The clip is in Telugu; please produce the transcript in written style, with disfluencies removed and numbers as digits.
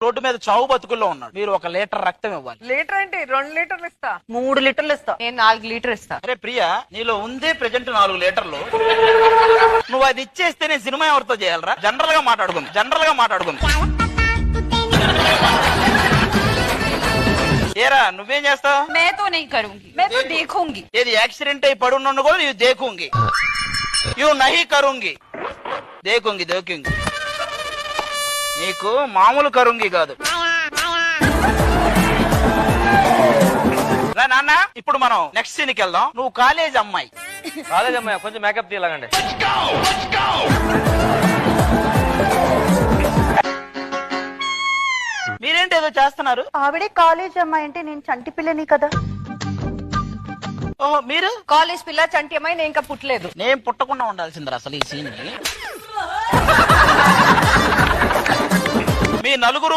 రోడ్డు మీద చావు బతుకుల్లో ఉన్నాడు. మీరు 1 లీటర్ రక్తం ఇవ్వాలి. లీటర్ ఏంటి? 2 లీటర్లు ఇస్తా. 3 లీటర్లు ఇస్తా. నేను 4 లీటర్ ఇస్తా. అరే ప్రియా, నీలో ఉందే ప్రెజెంట్ 4 లీటర్లు. నువ్వు అది ఇచ్చేస్తే నేను సినిమా ఎవరితో చేయాలరా? జనరల్ గా మాట్లాడుకుంది. ఏరా నువ్వేం చేస్తావు? मैं तो नहीं करूंगी, मैं तो देखूंगी. ఏది యాక్సిడెంట్ అయి పడున్నాను కూడా ఇవి దేకుంగి. ఇవి నహి కరుంగి. దేకుంగి. నీకు మామూలు కరుంగి కాదు. నాన్న, ఇప్పుడు మనం నెక్స్ట్ సీన్ కి వెళ్దాం. నువ్వు కాలేజ్ అమ్మాయి. కొంచెం మేకప్ తీయలాగండి. మీరేంటి ఏదో చేస్తున్నారు? ఆవిడే కాలేజ్ అమ్మాయి అంటే నేను చంటి పిల్లని కదా. ఓహో, మీరు కాలేజ్ పిల్ల చంటి అమ్మాయి, నేను ఇంకా పుట్టలేదు. నేను పుట్టకుండా ఉండాల్సిందిరా అసలు ఈ సీన్ కి. మీ నలుగురు